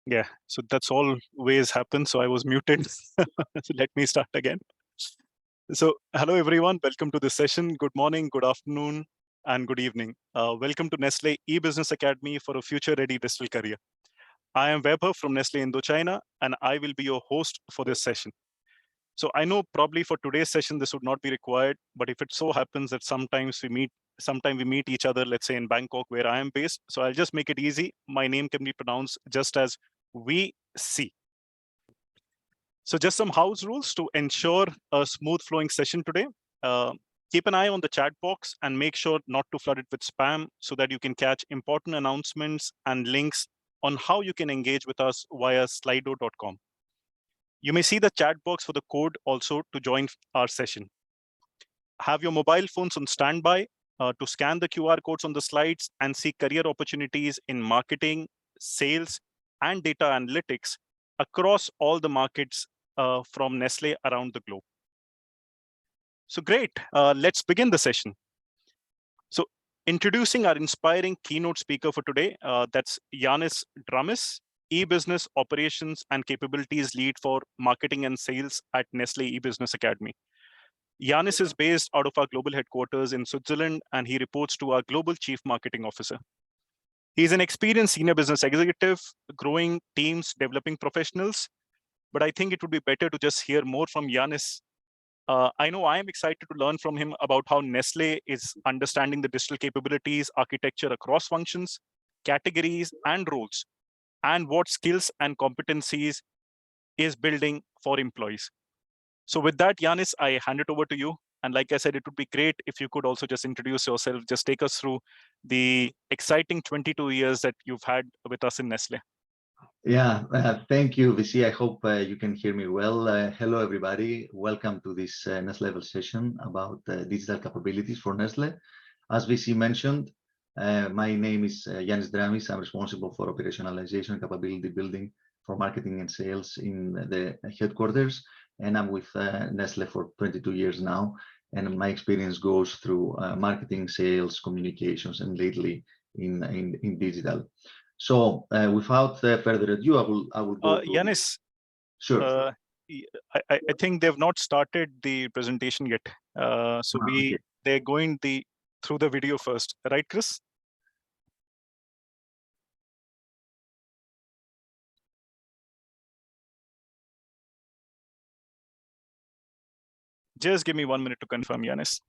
Yeah, so that's always happens. So I was muted. So let me start again. So hello everyone, welcome to this session. Good morning, good afternoon, and good evening. Welcome to Nestlé eBusiness Academy for a future-ready digital career. I am Weber from Nestlé Indochina, and I will be your host for this session. So I know probably for today's session, this would not be required, but if it so happens that sometime we meet each other, let's say in Bangkok, where I am based. So I'll just make it easy. My name can be pronounced just as we see. So just some house rules to ensure a smooth flowing session today. Keep an eye on the chat box and make sure not to flood it with spam so that you can catch important announcements and links on how you can engage with us via slido.com. You may see the chat box for the code also to join our session. Have your mobile phones on standby to scan the QR codes on the slides and see career opportunities in marketing, sales, and data analytics across all the markets from Nestlé around the globe. So great, let's begin the session. So introducing our inspiring keynote speaker for today, that's Yannis eBusiness Operations and Capabilities Lead for Marketing and Sales at Nestlé eBusiness Academy. Yannis is based out of our global headquarters in Switzerland, and he reports to our Global Chief Marketing Officer. He's an experienced senior business executive, growing teams, developing professionals, but I think it would be better to just hear more from Yannis. I know I am excited to learn from him about how Nestlé is understanding the digital capabilities, architecture across functions, categories, and roles, and what skills and competencies is building for employees. So with that, Yannis, I hand it over to you. And like I said, it would be great if you could also just introduce yourself, just take us through the exciting 22 years that you've had with us in Nestlé. Yeah, thank you, VC. I hope you can hear me well. Hello, everybody. Welcome to this next level session about digital capabilities for Nestlé. As VC mentioned, my name is Yannis Dramis. I'm responsible for operationalization and capability building for marketing and sales in the headquarters. And I'm with Nestlé for 22 years now. And my experience goes through marketing, sales, communications, and lately in digital. So without further ado, I will go to Yannis. Sure. I think they've not started the presentation yet. They're going through the video first, right, Chris? Just give me 1 minute to confirm, Yannis.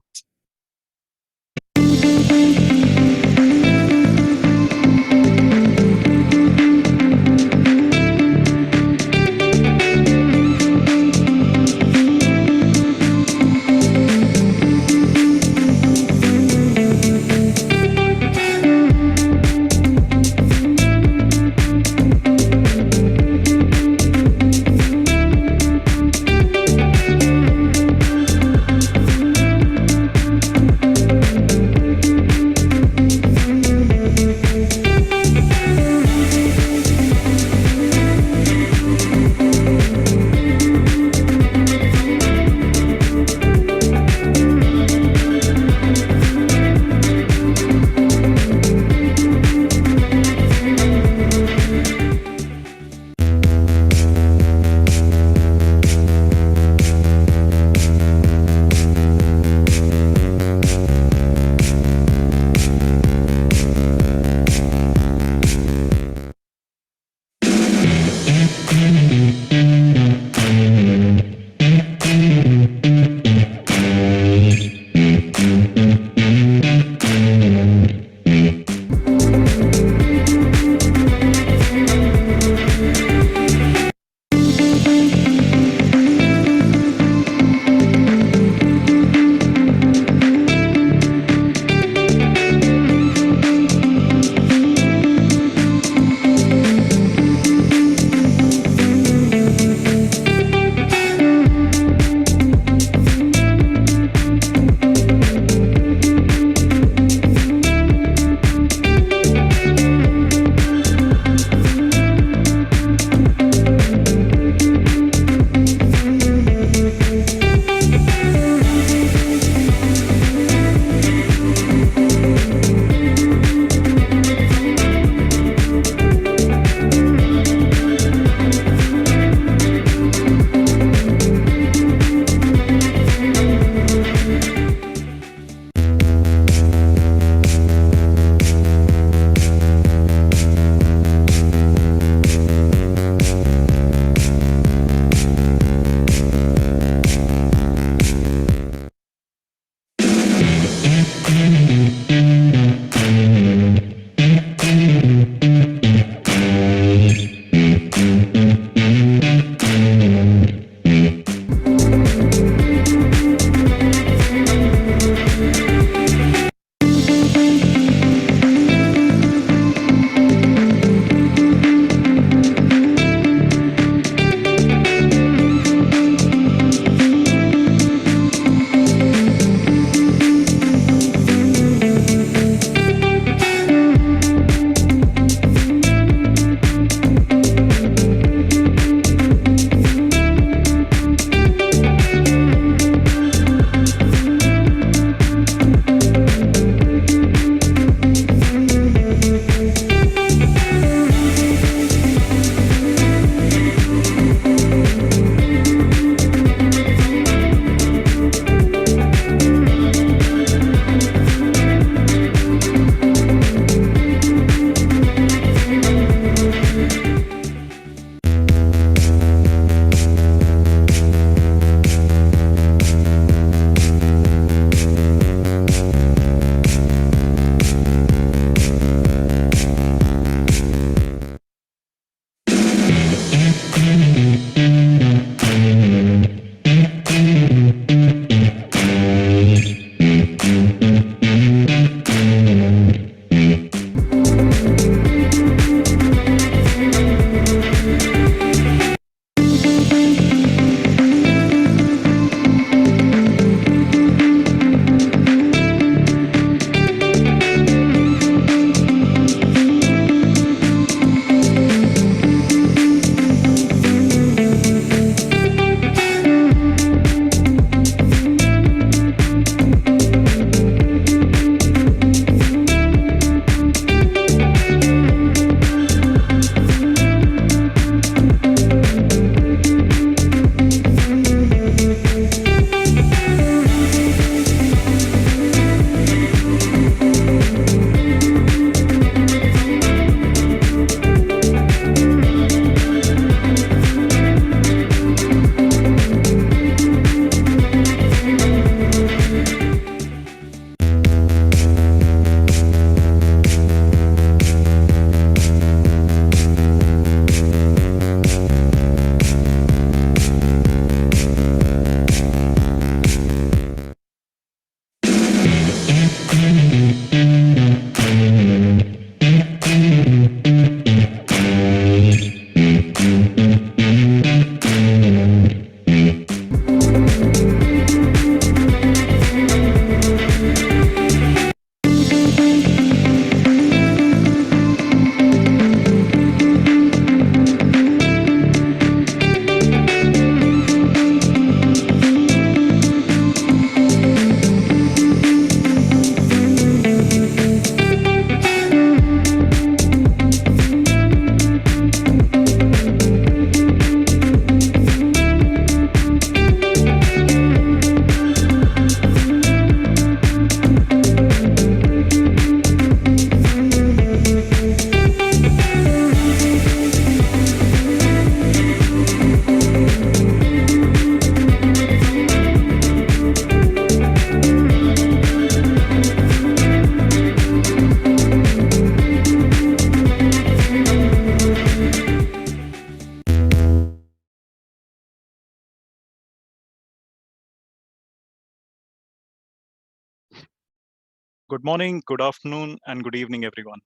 Good morning, good afternoon, and good evening, everyone.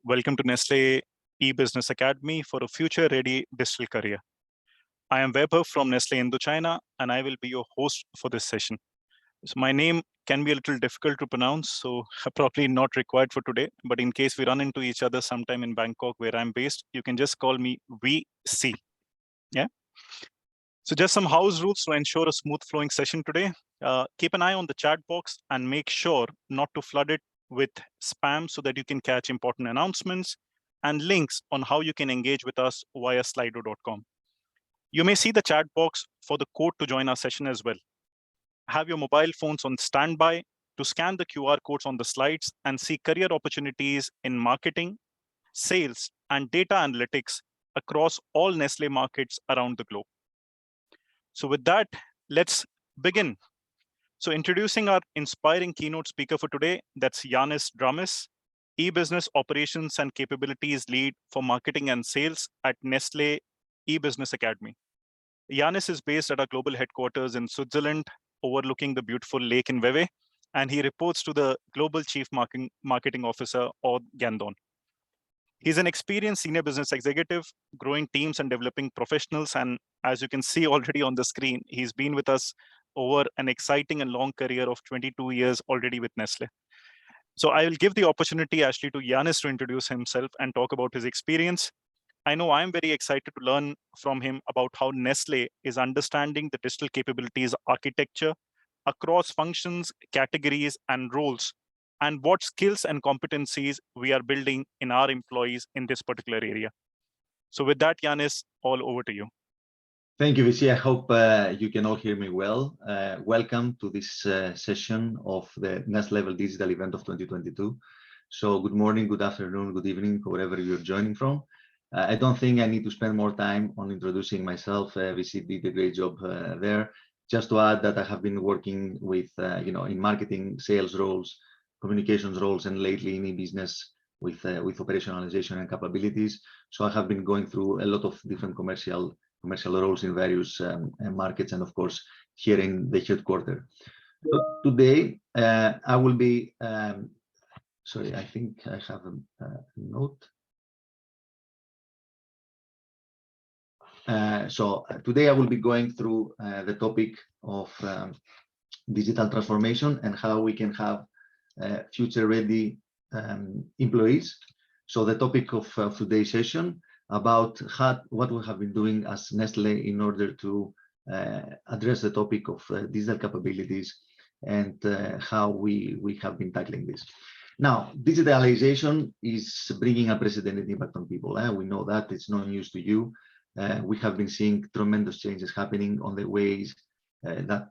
Welcome to Nestlé eBusiness Academy for a future-ready digital career. I am Weber from Nestlé Indochina, and I will be your host for this session. So my name can be a little difficult to pronounce, so probably not required for today. But in case we run into each other sometime in Bangkok, where I'm based, you can just call me VC. Yeah. So just some house rules to ensure a smooth flowing session today. Keep an eye on the chat box and make sure not to flood it with spam so that you can catch important announcements and links on how you can engage with us via slido.com. You may see the chat box for the code to join our session as well. Have your mobile phones on standby to scan the QR codes on the slides and see career opportunities in marketing, sales, and data analytics across all Nestlé markets around the globe. So with that, let's begin. So introducing our inspiring keynote speaker for today, that's Yannis Dramis, eBusiness Operations and Capabilities Lead for Marketing and Sales at Nestlé eBusiness Academy. Yannis is based at our global headquarters in Switzerland, overlooking the beautiful lake in Vevey, and he reports to the Global Chief Marketing Officer, Odd Gandon. He's an experienced senior business executive, growing teams and developing professionals. And as you can see already on the screen, he's been with us over an exciting and long career of 22 years already with Nestlé. So I will give the opportunity actually to Yannis to introduce himself and talk about his experience. I know I'm very excited to learn from him about how Nestlé is understanding the digital capabilities architecture across functions, categories, and roles, and what skills and competencies we are building in our employees in this particular area. So with that, Yannis, all over to you. Thank you, VC. I hope you can all hear me well. Welcome to this session of the Next Level Digital event of 2022. So good morning, good afternoon, good evening, wherever you're joining from. I don't think I need to spend more time on introducing myself. VC did a great job there. Just to add that I have been working with, in marketing, sales roles, communications roles, and lately in e-business with operationalization and capabilities. So I have been going through a lot of different commercial roles in various markets, and of course here in the headquarters. So today I will be, sorry, I think I have a note. So today I will be going through the topic of digital transformation and how we can have future-ready employees. So the topic of today's session about what we have been doing as Nestlé in order to address the topic of digital capabilities and how we have been tackling this. Now, digitalization is bringing unprecedented impact on people. We know that, it's no news to you. We have been seeing tremendous changes happening on the ways that,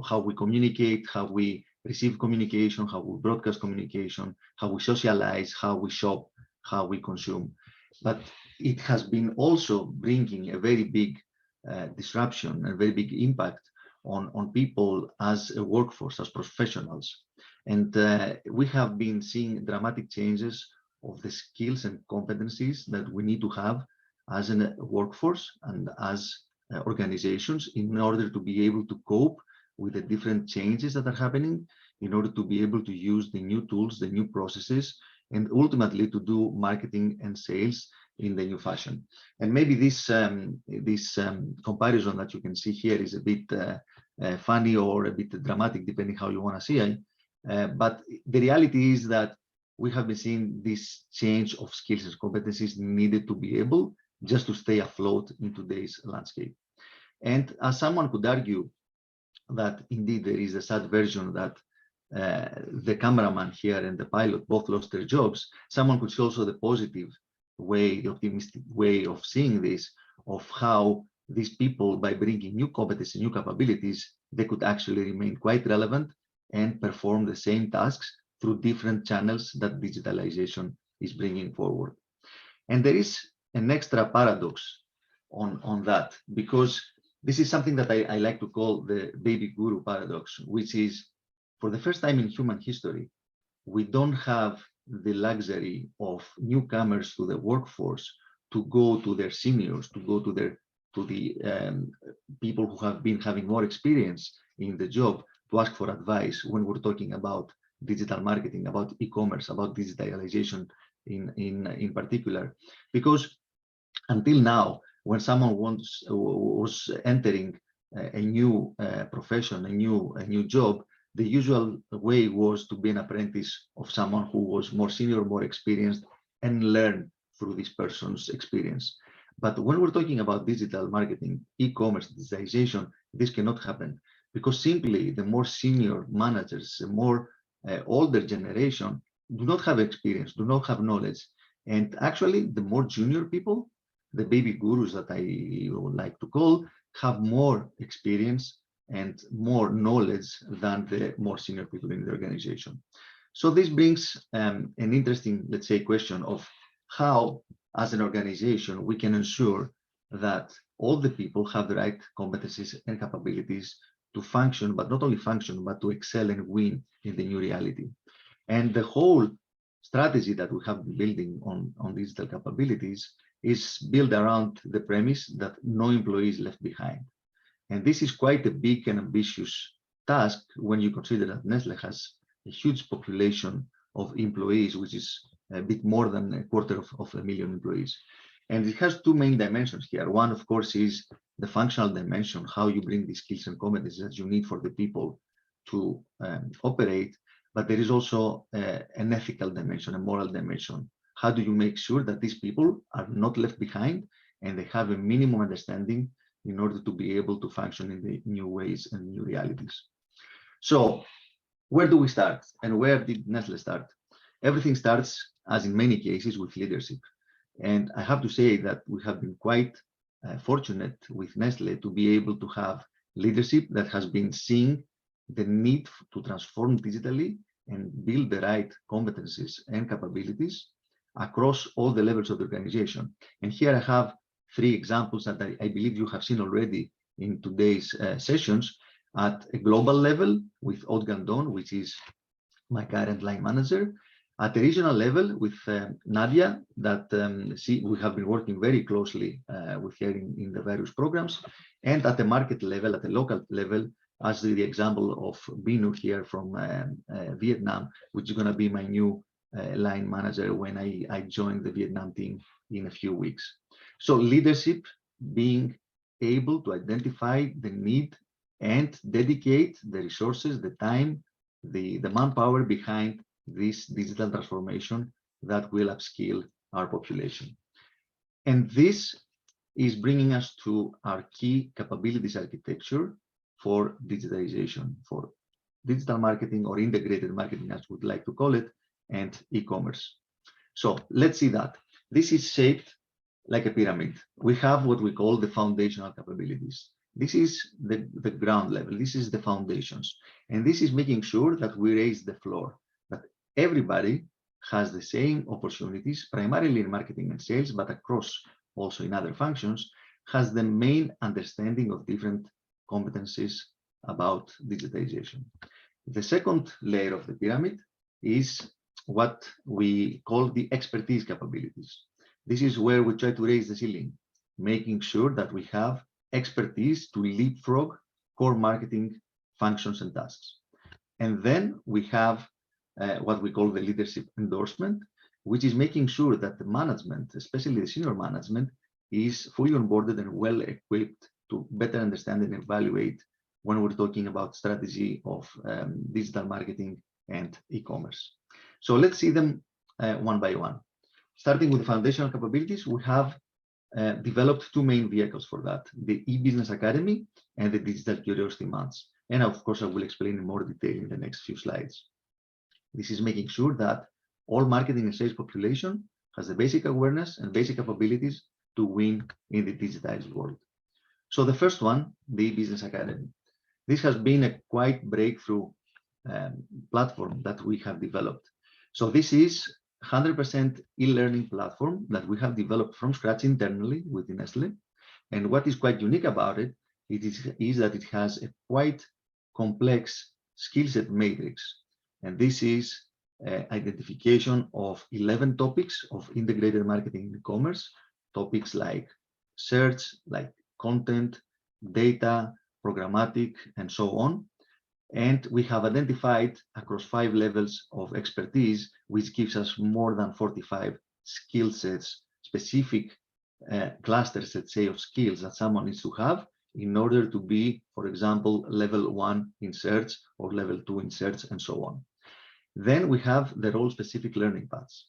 how we communicate, how we receive communication, how we broadcast communication, how we socialize, how we shop, how we consume. But it has been also bringing a very big disruption, a very big impact on people as a workforce, as professionals. And we have been seeing dramatic changes of the skills and competencies that we need to have as a workforce and as organizations in order to be able to cope with the different changes that are happening, in order to be able to use the new tools, the new processes, and ultimately to do marketing and sales in the new fashion. And maybe this comparison that you can see here is a bit funny or a bit dramatic, depending how you want to see it. But the reality is that we have been seeing this change of skills and competencies needed to be able just to stay afloat in today's landscape. And as someone could argue that indeed there is a sad version that the cameraman here and the pilot both lost their jobs, someone could see also the positive way, the optimistic way of seeing this, of how these people, by bringing new competencies, new capabilities, they could actually remain quite relevant and perform the same tasks through different channels that digitalization is bringing forward. And there is an extra paradox on that, because this is something that I like to call the baby guru paradox, which is, for the first time in human history, we don't have the luxury of newcomers to the workforce to go to their seniors, to go to the people who have been having more experience in the job to ask for advice when we're talking about digital marketing, about e-commerce, about digitalization in particular. Because until now, when someone was entering a new profession, a new job, the usual way was to be an apprentice of someone who was more senior, more experienced, and learn through this person's experience. But when we're talking about digital marketing, e-commerce, digitization, this cannot happen, because simply the more senior managers, the more older generation do not have experience, do not have knowledge. And actually, the more junior people, the baby gurus that I would like to call, have more experience and more knowledge than the more senior people in the organization. So this brings an interesting, let's say, question of how, as an organization, we can ensure that all the people have the right competencies and capabilities to function, but not only function, but to excel and win in the new reality. And the whole strategy that we have been building on digital capabilities is built around the premise that no employee is left behind. And this is quite a big and ambitious task when you consider that Nestlé has a huge population of employees, which is a bit more than a quarter of 1,000,000 employees. And it has two main dimensions here. One, of course, is the functional dimension, how you bring the skills and competencies that you need for the people to operate. But there is also an ethical dimension, a moral dimension. How do you make sure that these people are not left behind and they have a minimum understanding in order to be able to function in the new ways and new realities? So where do we start, and where did Nestlé start? Everything starts, as in many cases, with leadership. And I have to say that we have been quite fortunate with Nestlé to be able to have leadership that has been seeing the need to transform digitally and build the right competencies and capabilities across all the levels of the organization. And here I have three examples that I believe you have seen already in today's sessions. At a global level with Aude Gandon, which is my current line manager. At a regional level with Nadia, that we have been working very closely with her in the various programs. And at the market level, at the local level, as the example of Binu here from Vietnam, which is going to be my new line manager when I join the Vietnam team in a few weeks. So leadership, being able to identify the need and dedicate the resources, the time, the manpower behind this digital transformation that will upskill our population. And this is bringing us to our key capabilities architecture for digitalization, for digital marketing or integrated marketing, as we would like to call it, and e-commerce. So let's see that. This is shaped like a pyramid. We have what we call the foundational capabilities. This is the ground level. This is the foundations. And this is making sure that we raise the floor, that everybody has the same opportunities, primarily in marketing and sales, but across also in other functions, has the main understanding of different competencies about digitization. The second layer of the pyramid is what we call the expertise capabilities. This is where we try to raise the ceiling, making sure that we have expertise to leapfrog core marketing functions and tasks. And then we have what we call the leadership endorsement, which is making sure that the management, especially the senior management, is fully onboarded and well equipped to better understand and evaluate when we're talking about strategy of digital marketing and e-commerce. So let's see them one by one. Starting with the foundational capabilities, we have developed two main vehicles for that, the eBusiness Academy and the Digital Curiosity Months. And of course, I will explain in more detail in the next few slides. This is making sure that all marketing and sales population has the basic awareness and basic capabilities to win in the digitized world. So the first one, the eBusiness Academy. This has been a quite breakthrough platform that we have developed. So this is 100% e-learning platform that we have developed from scratch internally within Nestlé. And what is quite unique about it, is that it has a quite complex skill set matrix. And this is identification of 11 topics of integrated marketing and e-commerce, topics like search, like content, data, programmatic, and so on. And we have identified across 5 levels of expertise, which gives us more than 45 skill sets, specific clusters, let's say, of skills that someone needs to have in order to be, for example, level 1 in search or level 2 in search and so on. Then we have the role-specific learning paths.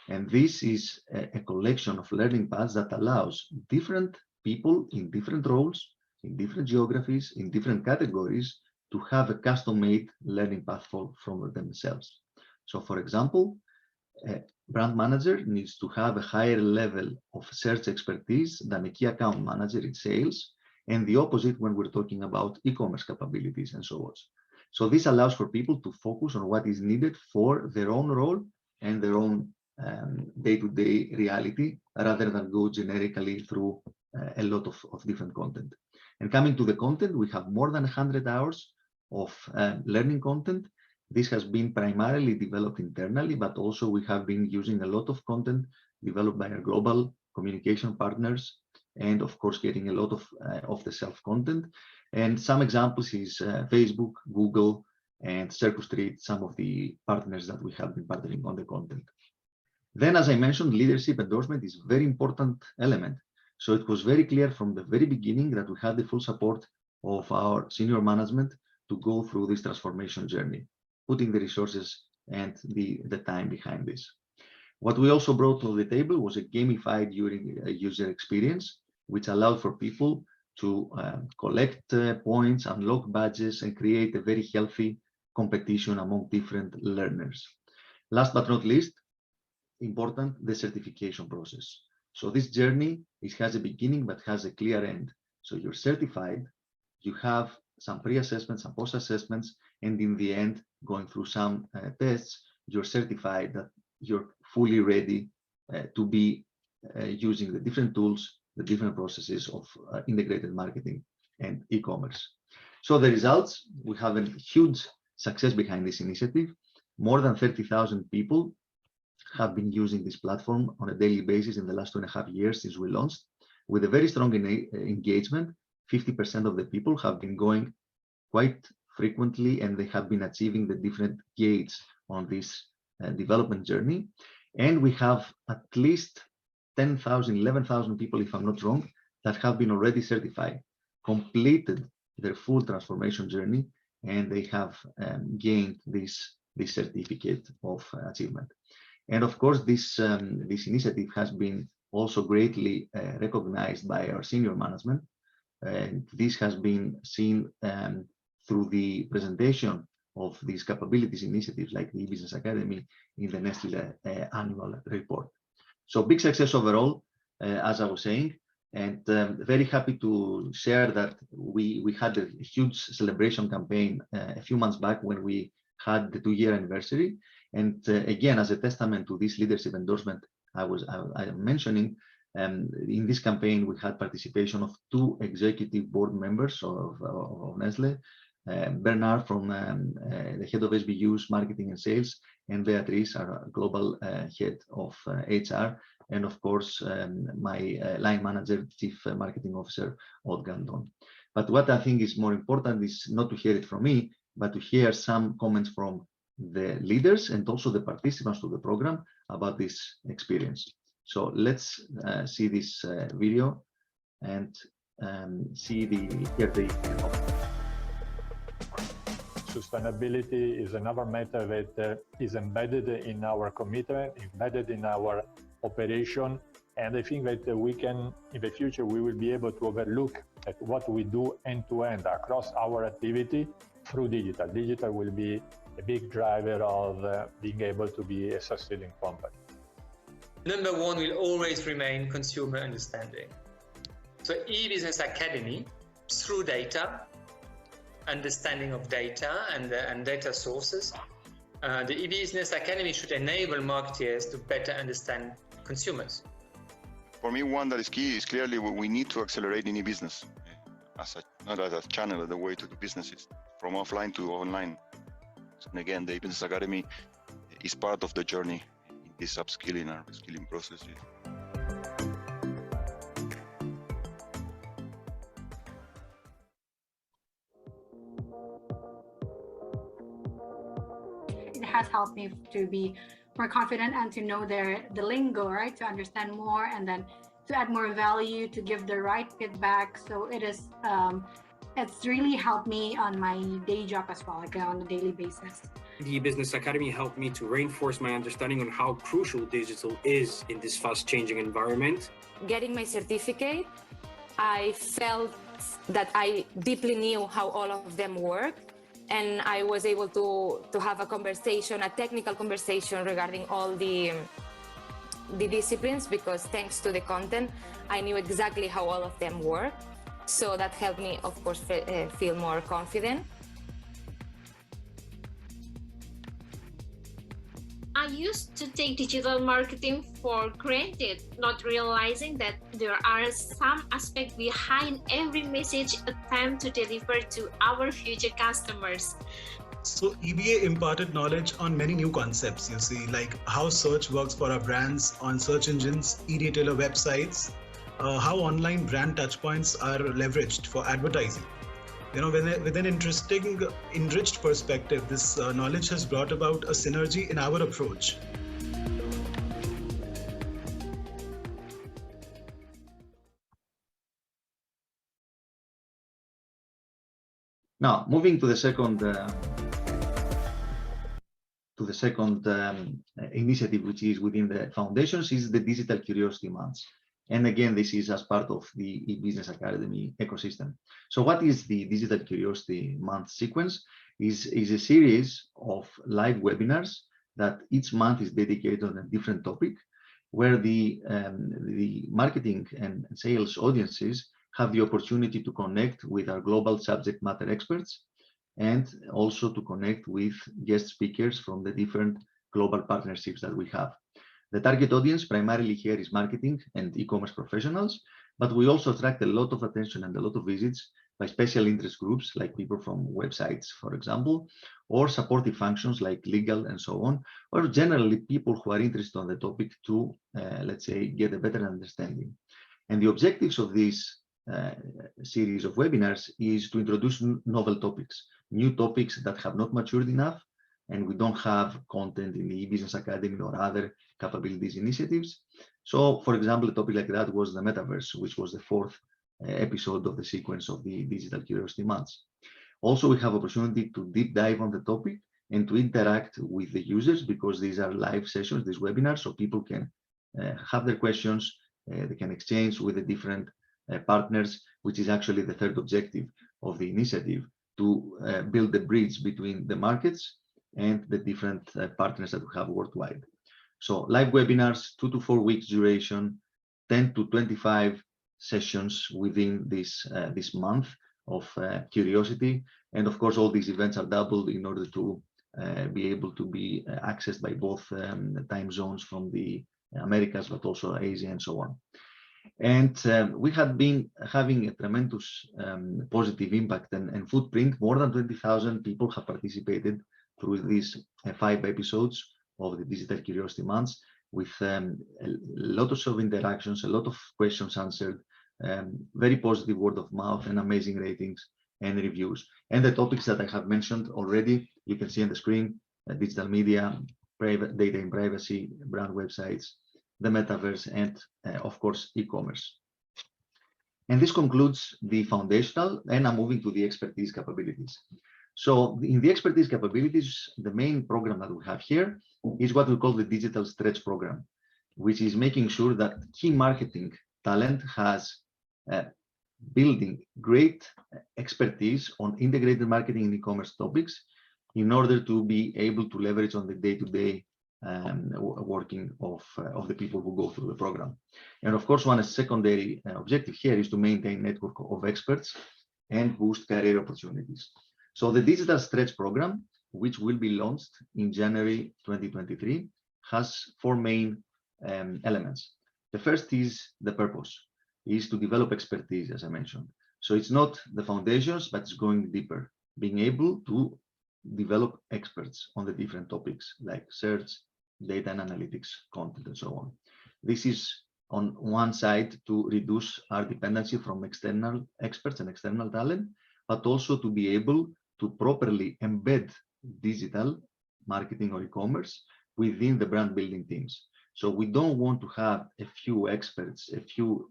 And this is a collection of learning paths that allows different people in different roles, in different geographies, in different categories to have a custom-made learning path from themselves. So for example, a brand manager needs to have a higher level of search expertise than a key account manager in sales, and the opposite when we're talking about e-commerce capabilities and so on. So this allows for people to focus on what is needed for their own role and their own day-to-day reality, rather than go generically through a lot of different content. And coming to the content, we have more than 100 hours of learning content. This has been primarily developed internally, but also we have been using a lot of content developed by our global communication partners, and of course getting a lot of off-the-shelf content. And some examples is Facebook, Google, and Circus Street, some of the partners that we have been partnering on the content. Then, as I mentioned, leadership endorsement is a very important element. So it was very clear from the very beginning that we had the full support of our senior management to go through this transformation journey, putting the resources and the time behind this. What we also brought to the table was a gamified user experience, which allowed for people to collect points, unlock badges, and create a very healthy competition among different learners. Last but not least, important, the certification process. So this journey, it has a beginning, but has a clear end. So you're certified, you have some pre-assessments, some post-assessments, and in the end, going through some tests, you're certified that you're fully ready to be using the different tools, the different processes of integrated marketing and e-commerce. So the results, we have a huge success behind this initiative. More than 30,000 people have been using this platform on a daily basis in the last 2.5 years since we launched, with a very strong engagement. 50% of the people have been going quite frequently, and they have been achieving the different gates on this development journey. And we have at least 10,000, 11,000 people, if I'm not wrong, that have been already certified, completed their full transformation journey, and they have gained this certificate of achievement. And of course, this initiative has been also greatly recognized by our senior management. And this has been seen through the presentation of these capabilities initiatives like the eBusiness Academy in the Nestlé annual report. So big success overall, as I was saying, and very happy to share that we had a huge celebration campaign a few months back when we had the 2-year anniversary. And again, as a testament to this leadership endorsement I am mentioning, in this campaign, we had participation of 2 executive board members of Nestlé, Bernard from the head of SBU's marketing and sales, and Beatrice, our global head of HR, and of course, my line manager, chief marketing officer, Odd Gandon. But what I think is more important is not to hear it from me, but to hear some comments from the leaders and also the participants to the program about this experience. So let's see this video and hear the Sustainability is another matter that is embedded in our commitment, embedded in our operation. And I think that we can, in the future, we will be able to overlook at what we do end-to-end across our activity through digital. Digital will be a big driver of being able to be a sustaining company. Number one will always remain consumer understanding. So eBusiness Academy, through data, understanding of data and data sources, the eBusiness Academy should enable marketers to better understand consumers. For me, one that is key is clearly what we need to accelerate in e-business, not as a channel, the way to do businesses, from offline to online. And again, the eBusiness Academy is part of the journey in this upskilling and reskilling processes. it has helped me to be more confident and to know the lingo, right? To understand more and then to add more value, to give the right feedback. So it is, it's really helped me on my day job as well, like on a daily basis. The Business Academy helped me to reinforce my understanding on how crucial digital is in this fast-changing environment. Getting my certificate, I felt that I deeply knew how all of them work, and I was able to have a conversation, a technical conversation regarding all the disciplines, because thanks to the content, I knew exactly how all of them work. So that helped me, of course, feel more confident. I used to take digital marketing for granted, not realizing that there are some aspects behind every message attempt to deliver to our future customers. So EBA imparted knowledge on many new concepts, you see, like how search works for our brands on search engines, e-retailer websites, how online brand touchpoints are leveraged for advertising. You know, with an interesting, enriched perspective, this knowledge has brought about a synergy in our approach. Now, moving to the second initiative, which is within the foundations, is the Digital Curiosity Months. And again, this is as part of the eBusiness Academy ecosystem. So what is the Digital Curiosity Month sequence? Is a series of live webinars that each month is dedicated on a different topic, where the marketing and sales audiences have the opportunity to connect with our global subject matter experts, and also to connect with guest speakers from the different global partnerships that we have. The target audience primarily here is marketing and e-commerce professionals, but we also attract a lot of attention and a lot of visits by special interest groups, like people from websites, for example, or supportive functions like legal and so on, or generally people who are interested on the topic to, let's say, get a better understanding. And the objectives of this series of webinars is to introduce novel topics, new topics that have not matured enough, and we don't have content in the eBusiness Academy or other capabilities initiatives. So, for example, a topic like that was the metaverse, which was the fourth episode of the sequence of the Digital Curiosity Months. Also, we have opportunity to deep dive on the topic and to interact with the users, because these are live sessions, these webinars, so people can have their questions, they can exchange with the different partners, which is actually the third objective of the initiative, to build the bridge between the markets and the different partners that we have worldwide. So live webinars, 2 to 4 weeks duration, 10 to 25 sessions within this month of curiosity. And of course, all these events are doubled in order to be able to be accessed by both time zones from the Americas, but also Asia and so on. And we have been having a tremendous positive impact and footprint. More than 20,000 people have participated through these 5 episodes of the Digital Curiosity Months, with a lot of interactions, a lot of questions answered, very positive word of mouth, and amazing ratings and reviews. And the topics that I have mentioned already, you can see on the screen: digital media, private data and privacy, brand websites, the metaverse, and of course, e-commerce. And this concludes the foundational, and I'm moving to the expertise capabilities. So in the expertise capabilities, the main program that we have here is what we call the Digital Stretch Program, which is making sure that key marketing talent has building great expertise on integrated marketing and e-commerce topics in order to be able to leverage on the day-to-day working of the people who go through the program. And of course, one secondary objective here is to maintain network of experts and boost career opportunities. So the Digital Stretch Program, which will be launched in January 2023, has 4 main elements. The first is the purpose, is to develop expertise, as I mentioned. So it's not the foundations, but it's going deeper, being able to develop experts on the different topics like search, data and analytics, content, and so on. This is on one side to reduce our dependency from external experts and external talent, but also to be able to properly embed digital marketing or e-commerce within the brand building teams. So we don't want to have a few experts, a few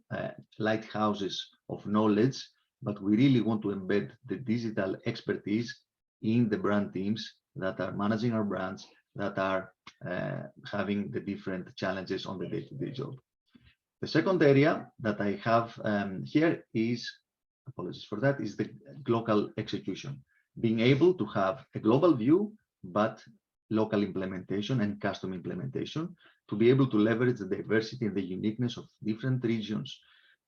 lighthouses of knowledge, but we really want to embed the digital expertise in the brand teams that are managing our brands, that are having the different challenges on the day-to-day job. The second area that I have here is, apologies for that, is the local execution. Being able to have a global view, but local implementation and custom implementation, to be able to leverage the diversity and the uniqueness of different regions.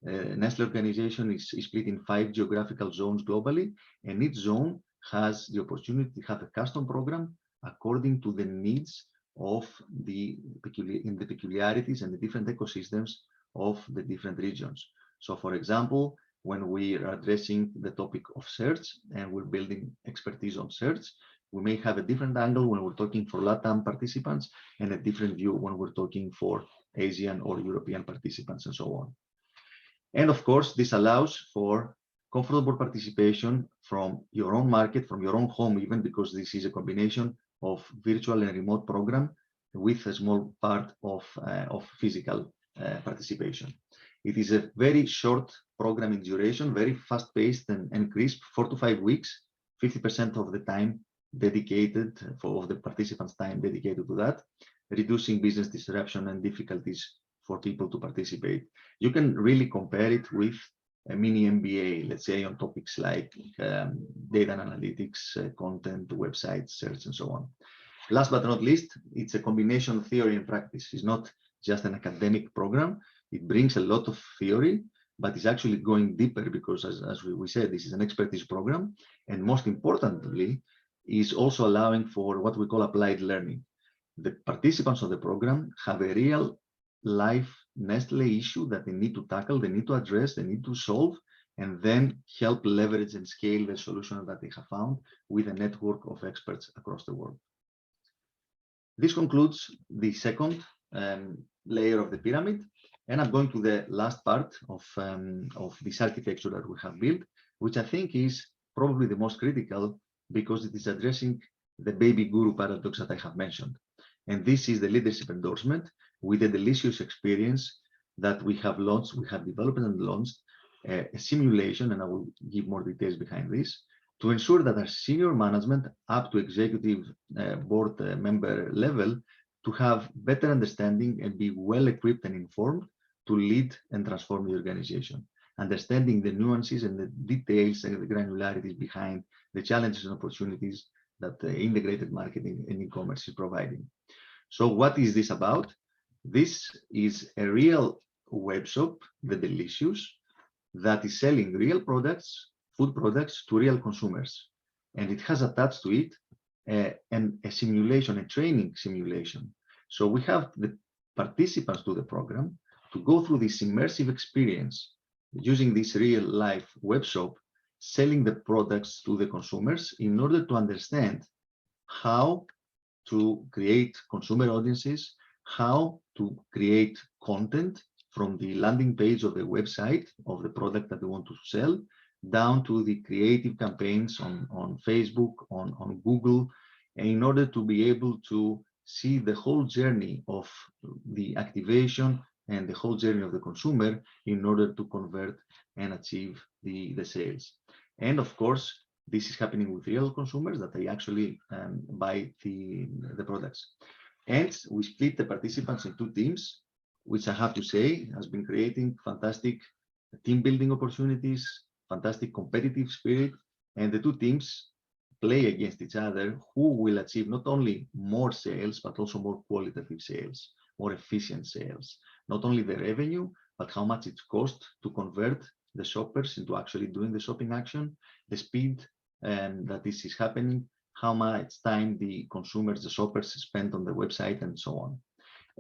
Nestlé organization is split in 5 geographical zones globally, and each zone has the opportunity to have a custom program according to the needs of the peculiarities and the different ecosystems of the different regions. So for example, when we are addressing the topic of search and we're building expertise on search, we may have a different angle when we're talking for LATAM participants and a different view when we're talking for Asian or European participants and so on. And of course, this allows for comfortable participation from your own market, from your own home even, because this is a combination of virtual and remote program with a small part of physical participation. It is a very short program in duration, very fast-paced and crisp, 4 to 5 weeks, 50% of the time dedicated of the participants' time dedicated to that, reducing business disruption and difficulties for people to participate. You can really compare it with a mini MBA, let's say, on topics like data and analytics, content, websites, search, and so on. Last but not least, it's a combination of theory and practice. It's not just an academic program. It brings a lot of theory, but it's actually going deeper because, as we said, this is an expertise program. And most importantly, is also allowing for what we call applied learning. The participants of the program have a real life Nestlé issue that they need to tackle, they need to address, they need to solve, and then help leverage and scale the solution that they have found with a network of experts across the world. This concludes the second layer of the pyramid, and I'm going to the last part of this architecture that we have built, which I think is probably the most critical because it is addressing the baby guru paradox that I have mentioned. And this is the leadership endorsement with a delicious experience that we have launched, we have developed and launched a simulation, and I will give more details behind this, to ensure that our senior management up to executive board member level to have better understanding and be well equipped and informed to lead and transform the organization, understanding the nuances and the details and the granularities behind the challenges and opportunities that integrated marketing and e-commerce is providing. So what is this about? This is a real web shop, The Delicious, that is selling real products, food products to real consumers. And it has attached to it a simulation, a training simulation. So we have the participants to the program to go through this immersive experience using this real life web shop, selling the products to the consumers in order to understand how to create consumer audiences, how to create content from the landing page of the website of the product that they want to sell, down to the creative campaigns on Facebook, on Google, in order to be able to see the whole journey of the activation and the whole journey of the consumer in order to convert and achieve the sales. And of course, this is happening with real consumers that they actually buy the products. And we split the participants in 2 teams, which I have to say has been creating fantastic team building opportunities, fantastic competitive spirit, and the 2 teams play against each other who will achieve not only more sales, but also more qualitative sales, more efficient sales. Not only the revenue, but how much it costs to convert the shoppers into actually doing the shopping action, the speed that this is happening, how much time the consumers, the shoppers spend on the website, and so on.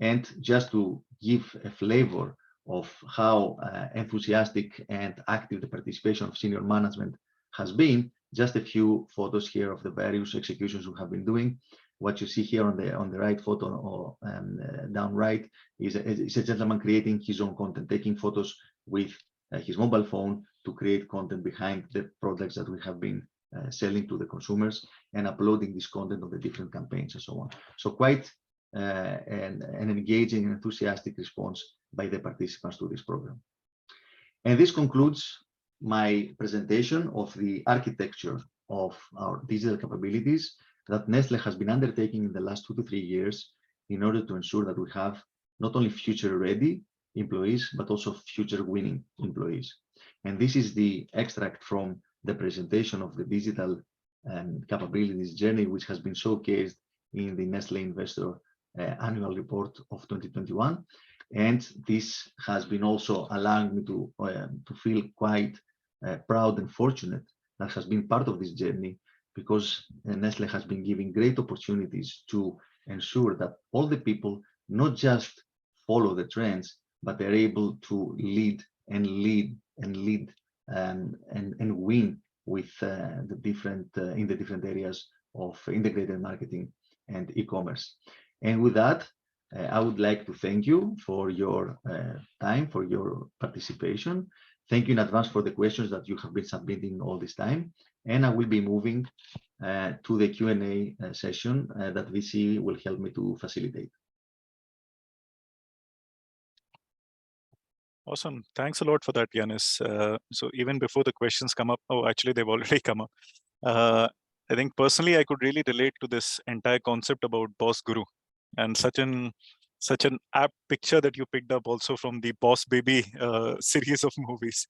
And just to give a flavor of how enthusiastic and active the participation of senior management has been, just a few photos here of the various executions we have been doing. What you see here on the right photo or down right is a gentleman creating his own content, taking photos with his mobile phone to create content behind the products that we have been selling to the consumers and uploading this content on the different campaigns and so on. So quite an engaging and enthusiastic response by the participants to this program. And this concludes my presentation of the architecture of our digital capabilities that Nestlé has been undertaking in the last 2 to 3 years in order to ensure that we have not only future-ready employees, but also future-winning employees. And this is the extract from the presentation of the digital capabilities journey, which has been showcased in the Nestlé Investor Annual Report of 2021. And this has been also allowing me to feel quite proud and fortunate that has been part of this journey, because Nestlé has been giving great opportunities to ensure that all the people not just follow the trends, but they're able to lead and win with the different in the different areas of integrated marketing and e-commerce. And with that, I would like to thank you for your time, for your participation. Thank you in advance for the questions that you have been submitting all this time. And I will be moving to the Q&A session that VC will help me to facilitate. Awesome. Thanks a lot for that, Yannis. So even before the questions come up, oh, actually, they've already come up. I think personally, I could really relate to this entire concept about Boss Guru, and such an apt picture that you picked up also from the Boss Baby series of movies.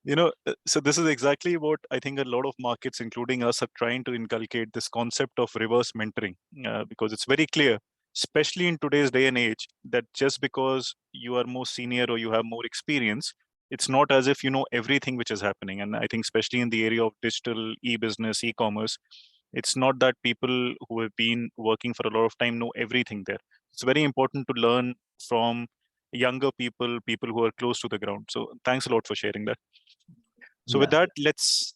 You know, so this is exactly what I think a lot of markets, including us, are trying to inculcate, this concept of reverse mentoring, because it's very clear, especially in today's day and age, that just because you are more senior or you have more experience, it's not as if you know everything which is happening. And I think especially in the area of digital, e-business, e-commerce, it's not that people who have been working for a lot of time know everything there. It's very important to learn from younger people who are close to the ground. So thanks a lot for sharing that. So with that, let's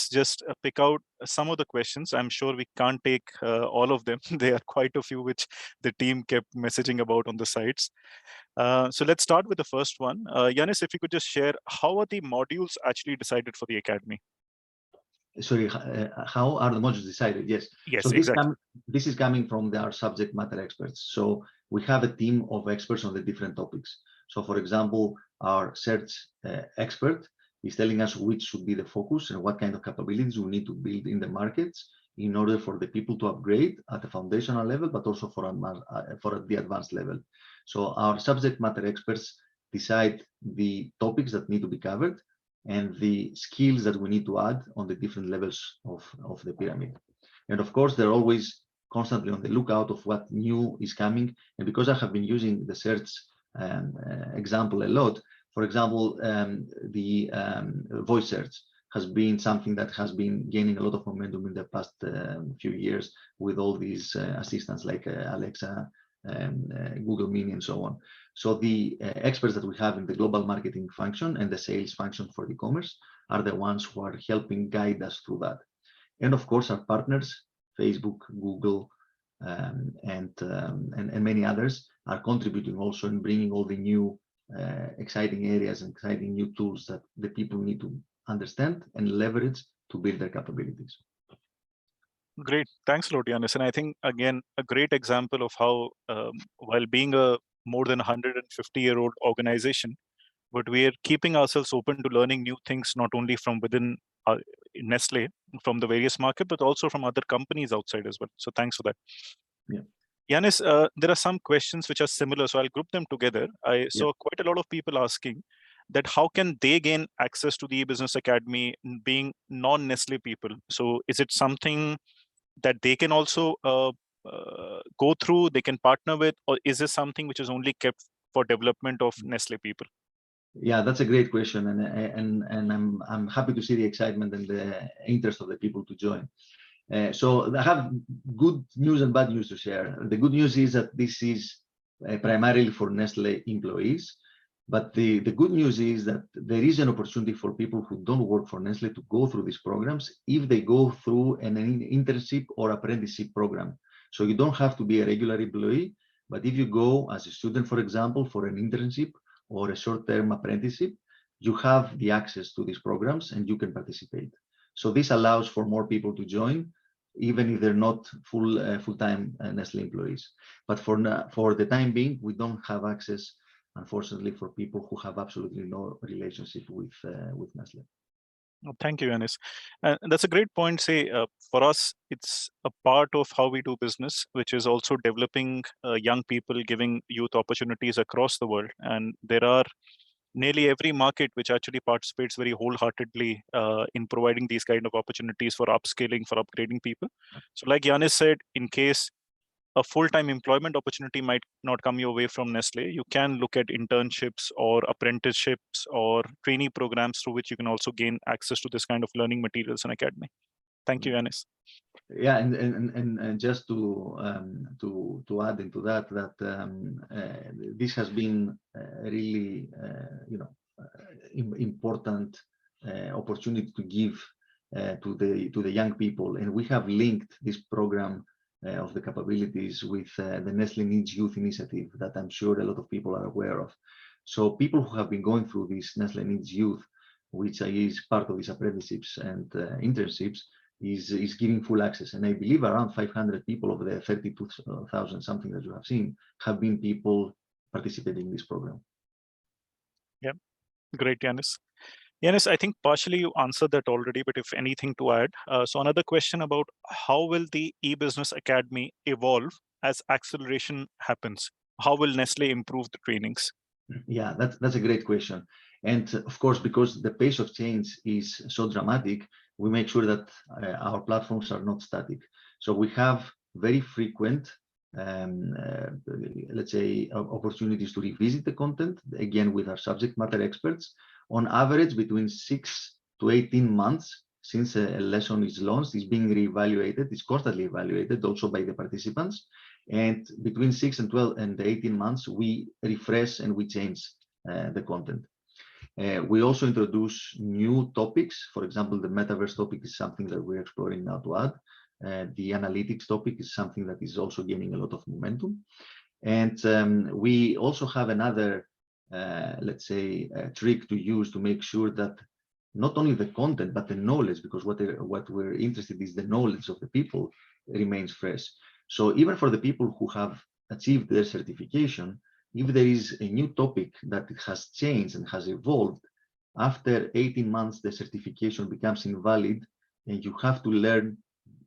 just pick out some of the questions. I'm sure we can't take all of them. There are quite a few which the team kept messaging about on the sites. So let's start with the first one. Yannis, if you could just share, how are the modules actually decided for the Academy? Sorry, how are the modules decided? Yes. Yes, so exactly. This is coming from our subject matter experts. So we have a team of experts on the different topics. So for example, our search expert is telling us which should be the focus and what kind of capabilities we need to build in the markets in order for the people to upgrade at the foundational level, but also for the advanced level. So our subject matter experts decide the topics that need to be covered and the skills that we need to add on the different levels of the pyramid. And of course, they're always constantly on the lookout of what new is coming. And because I have been using the search example a lot, for example, the voice search has been something that has been gaining a lot of momentum in the past few years with all these assistants like Alexa, Google Mini, and so on. So the experts that we have in the global marketing function and the sales function for e-commerce are the ones who are helping guide us through that. And of course, our partners, Facebook, Google, and many others are contributing also in bringing all the new exciting areas and exciting new tools that the people need to understand and leverage to build their capabilities. Great. Thanks a lot, Yannis. And I think, again, a great example of how, while being a more than 150-year-old organization, but we are keeping ourselves open to learning new things, not only from within Nestlé, from the various markets, but also from other companies outside as well. So thanks for that. Yeah. Yannis, there are some questions which are similar, so I'll group them together. I saw quite a lot of people asking that how can they gain access to the eBusiness Academy being non-Nestlé people? So is it something that they can also go through, they can partner with, or is this something which is only kept for development of Nestlé people? Yeah, that's a great question, and I'm happy to see the excitement and the interest of the people to join. So I have good news and bad news to share. The good news is that this is primarily for Nestlé employees, but the good news is that there is an opportunity for people who don't work for Nestlé to go through these programs if they go through an internship or apprenticeship program. So you don't have to be a regular employee, but if you go as a student, for example, for an internship or a short-term apprenticeship, you have the access to these programs and you can participate. So this allows for more people to join, even if they're not full-time Nestlé employees. But for the time being, we don't have access, unfortunately, for people who have absolutely no relationship with Nestlé. Thank you, Yannis. That's a great point. For us, it's a part of how we do business, which is also developing young people, giving youth opportunities across the world. And there are nearly every market which actually participates very wholeheartedly in providing these kind of opportunities for upscaling, for upgrading people. So like Yannis said, in case a full-time employment opportunity might not come your way from Nestlé, you can look at internships or apprenticeships or trainee programs through which you can also gain access to this kind of learning materials in academy. Thank you, Yannis. Yeah, and just to add into that, this has been really important opportunity to give to the young people, and we have linked this program of the capabilities with the Nestlé Needs Youth Initiative that I'm sure a lot of people are aware of. So people who have been going through this Nestlé Needs Youth, which is part of these apprenticeships and internships, is giving full access. And I believe around 500 people of the 32,000 something that you have seen have been people participating in this program. Yeah, great, Yannis. Yannis, I think partially you answered that already, but if anything to add. So another question about how will the eBusiness Academy evolve as acceleration happens? How will Nestlé improve the trainings? Yeah, that's a great question. And of course, because the pace of change is so dramatic, we make sure that our platforms are not static. So we have very frequent, let's say, opportunities to revisit the content, again, with our subject matter experts. On average, between 6 to 18 months since a lesson is launched, is being reevaluated, it's constantly evaluated also by the participants. And between 6 and 12 and 18 months, we refresh and we change the content. We also introduce new topics. For example, the metaverse topic is something that we're exploring now to add. The analytics topic is something that is also gaining a lot of momentum. And we also have another, let's say, trick to use to make sure that not only the content, but the knowledge, because what we're interested in is the knowledge of the people remains fresh. So even for the people who have achieved their certification, if there is a new topic that has changed and has evolved, after 18 months, the certification becomes invalid, and you have to learn,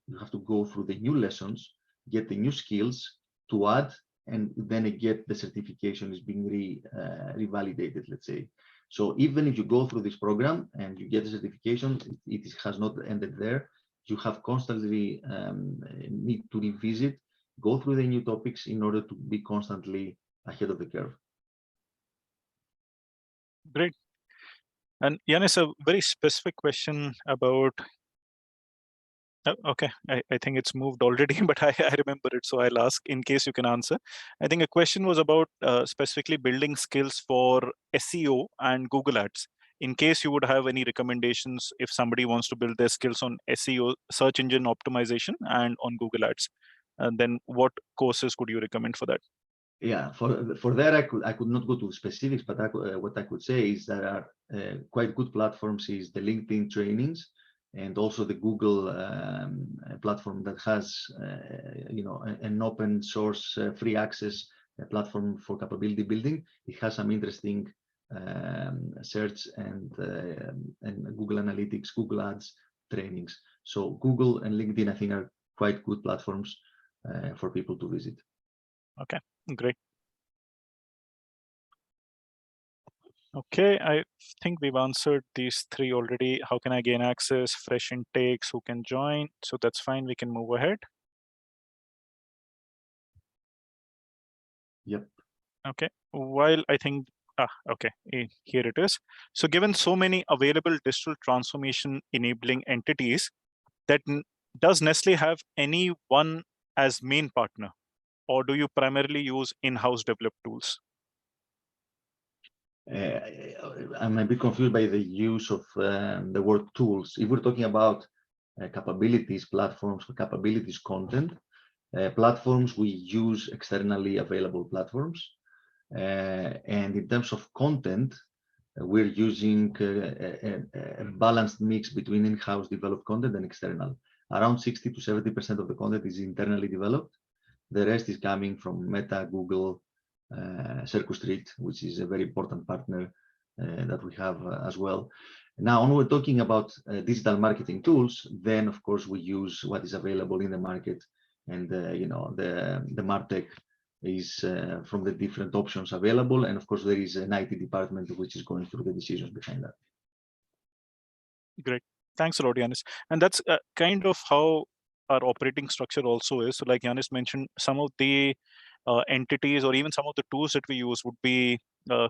you have to go through the new lessons, get the new skills to add, and then again, the certification is being revalidated, let's say. So even if you go through this program and you get the certification, it has not ended there. You have constantly need to revisit, go through the new topics in order to be constantly ahead of the curve. Great. And Yannis, a very specific question about, okay, I think it's moved already, but I remember it, so I'll ask in case you can answer. I think a question was about specifically building skills for SEO and Google Ads. In case you would have any recommendations if somebody wants to build their skills on SEO, search engine optimization, and on Google Ads, and then what courses could you recommend for that? Yeah, for that I could not go to specifics, but what I could say is there are quite good platforms is the LinkedIn trainings and also the Google platform that has an open source free access platform for capability building. It has some interesting search and Google Analytics, Google Ads trainings. So Google and LinkedIn, I think, are quite good platforms for people to visit. Okay, great. Okay, I think we've answered these three already. How can I gain access? Fresh intakes, who can join? So that's fine, we can move ahead. Yep. Okay, while I think, okay, here it is. So given so many available digital transformation enabling entities, does Nestlé have any one as main partner, or do you primarily use in-house developed tools? I'm a bit confused by the use of the word tools. If we're talking about capabilities, platforms, capabilities, content, platforms, we use externally available platforms. And in terms of content, we're using a balanced mix between in-house developed content and external. Around 60 to 70% of the content is internally developed. The rest is coming from Meta, Google, Circus Street, which is a very important partner that we have as well. Now, when we're talking about digital marketing tools, then of course we use what is available in the market, and the MarTech is from the different options available, and of course there is an IT department which is going through the decisions behind that. Great, thanks a lot, Yannis. And that's kind of how our operating structure also is. So like Yannis mentioned, some of the entities or even some of the tools that we use would be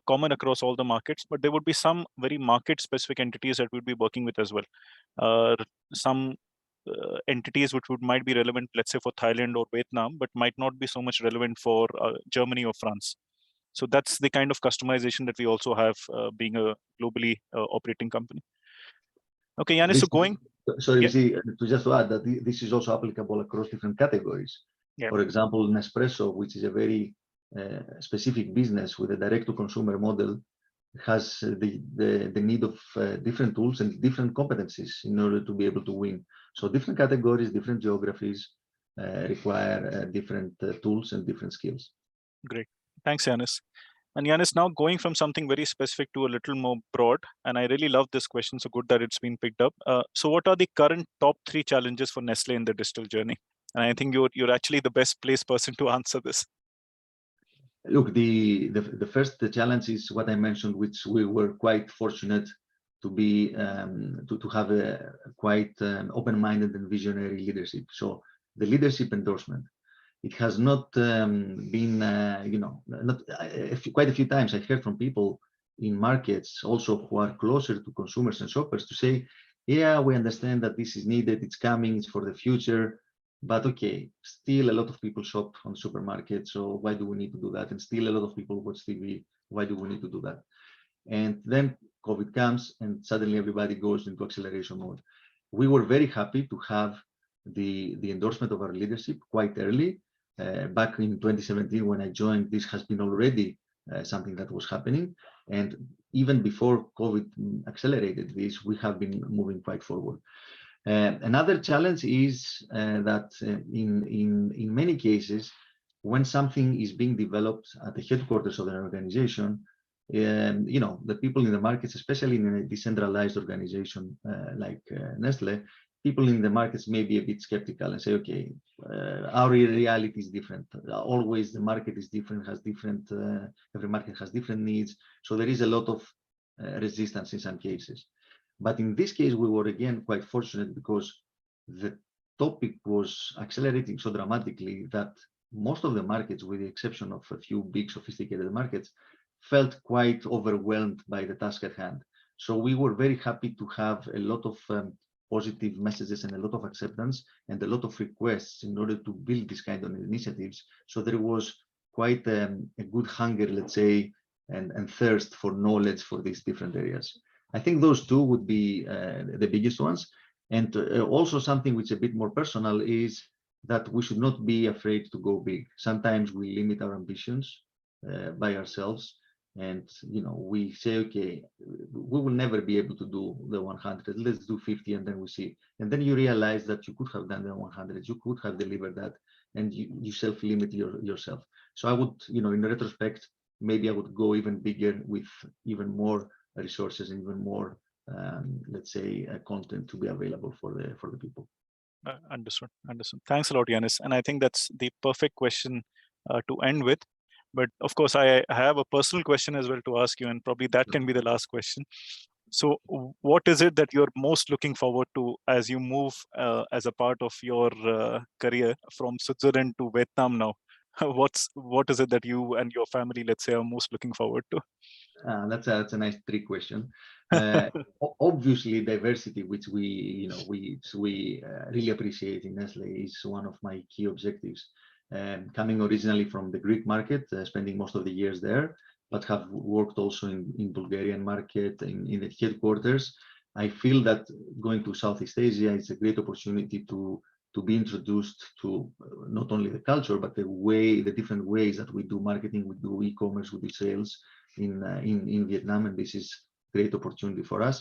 common across all the markets, but there would be some very market specific entities that we'd be working with as well. Some entities which might be relevant, let's say for Thailand or Vietnam, but might not be so much relevant for Germany or France. So that's the kind of customization that we also have being a globally operating company. Okay, Yannis, so going. Sorry, yeah. To just add that this is also applicable across different categories. Yeah. For example, Nespresso, which is a very specific business with a direct-to-consumer model, has the need of different tools and different competencies in order to be able to win. So different categories, different geographies require different tools and different skills. Great, thanks, Yannis. And Yannis, now going from something very specific to a little more broad, and I really love this question, so good that it's been picked up. So what are the current top 3 challenges for Nestlé in the digital journey? And I think you're actually the best placed person to answer this. Look, the first challenge is what I mentioned, which we were quite fortunate to be to have a quite open-minded and visionary leadership. So the leadership endorsement. It has not been, quite a few times I heard from people in markets also who are closer to consumers and shoppers to say, yeah, we understand that this is needed, it's coming, it's for the future, but okay, still a lot of people shop on the supermarket, so why do we need to do that? And still a lot of people watch TV, why do we need to do that? And then COVID comes and suddenly everybody goes into acceleration mode. We were very happy to have the endorsement of our leadership quite early. Back in 2017, when I joined, this has been already something that was happening. And even before COVID accelerated this, we have been moving quite forward. Another challenge is that in many cases, when something is being developed at the headquarters of an organization, the people in the markets, especially in a decentralized organization like Nestlé, people in the markets may be a bit skeptical and say, okay, our reality is different. Always the market is different, has different, every market has different needs. So there is a lot of resistance in some cases. But in this case, we were again quite fortunate because the topic was accelerating so dramatically that most of the markets, with the exception of a few big sophisticated markets, felt quite overwhelmed by the task at hand. So we were very happy to have a lot of positive messages and a lot of acceptance and a lot of requests in order to build this kind of initiatives. So there was quite a good hunger, let's say, and thirst for knowledge for these different areas. I think those two would be the biggest ones. And also something which is a bit more personal is that we should not be afraid to go big. Sometimes we limit our ambitions by ourselves. And we say, okay, we will never be able to do the 100. Let's do 50, and then we see. And then you realize that you could have done the 100. You could have delivered that, and you self-limit yourself. So I would, in retrospect, maybe I would go even bigger with even more resources and even more, let's say, content to be available for the people. Understood. Thanks a lot, Yannis. And I think that's the perfect question to end with. But of course, I have a personal question as well to ask you, and probably that can be the last question. So what is it that you're most looking forward to as you move as a part of your career from Switzerland to Vietnam now? What is it that you and your family, let's say, are most looking forward to? That's a nice trick question. Obviously, diversity, which we really appreciate in Nestlé, is one of my key objectives. Coming originally from the Greek market, spending most of the years there, but have worked also in Bulgarian market, in the headquarters. I feel that going to Southeast Asia is a great opportunity to be introduced to not only the culture, but the different ways that we do marketing, we do e-commerce, we do sales in Vietnam, and this is great opportunity for us.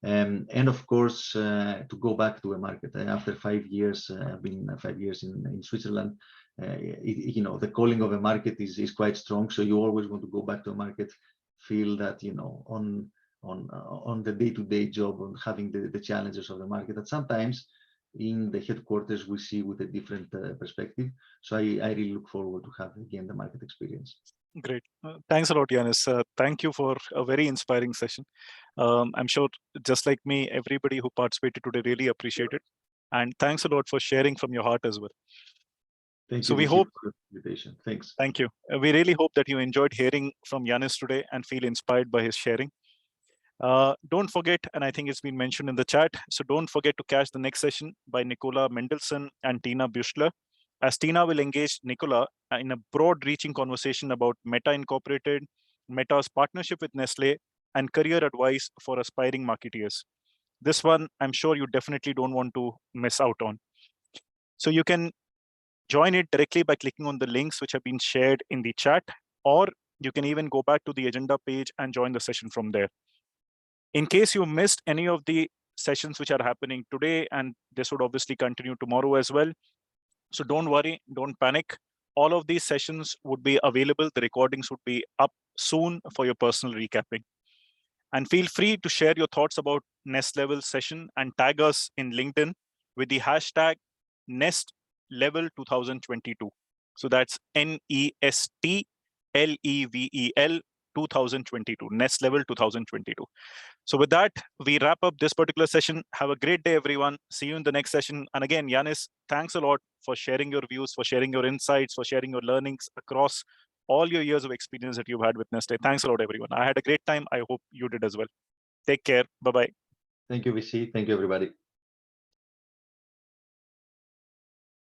And of course, to go back to a market. After 5 years, I've been 5 years in Switzerland. The calling of a market is quite strong. So you always want to go back to a market, feel that on the day-to-day job, on having the challenges of the market. That sometimes in the headquarters we see with a different perspective. So I really look forward to have again the market experience. Great. Thanks a lot, Yannis. Thank you for a very inspiring session. I'm sure, just like me, everybody who participated today really appreciated. And thanks a lot for sharing from your heart as well. Thank So you. we hope. For the invitation. Thanks. Thank you. We really hope that you enjoyed hearing from Yannis today and feel inspired by his sharing. Don't forget, and I think it's been mentioned in the chat, so don't forget to catch the next session by Nicola Mendelssohn and Tina Buschler, as Tina will engage Nicola in a broad-reaching conversation about Meta Incorporated, Meta's partnership with Nestlé, and career advice for aspiring marketeers. This one, I'm sure you definitely don't want to miss out on. So you can join it directly by clicking on the links which have been shared in the chat, or you can even go back to the agenda page and join the session from there. In case you missed any of the sessions which are happening today, and this would obviously continue tomorrow as well, so don't worry, don't panic. All of these sessions would be available. The recordings would be up soon for your personal recapping. And feel free to share your thoughts about Nest Level session and tag us in LinkedIn with the hashtag Nest Level 2022. So that's NESTLEVEL 2022, Nest Level 2022. So with that, we wrap up this particular session. Have a great day, everyone. See you in the next session. And again, Yannis, thanks a lot for sharing your views, for sharing your insights, for sharing your learnings across all your years of experience that you've had with Nestlé. Thanks a lot, everyone. I had a great time. I hope you did as well. Take care. Bye-bye. Thank you, VC. Thank you, everybody.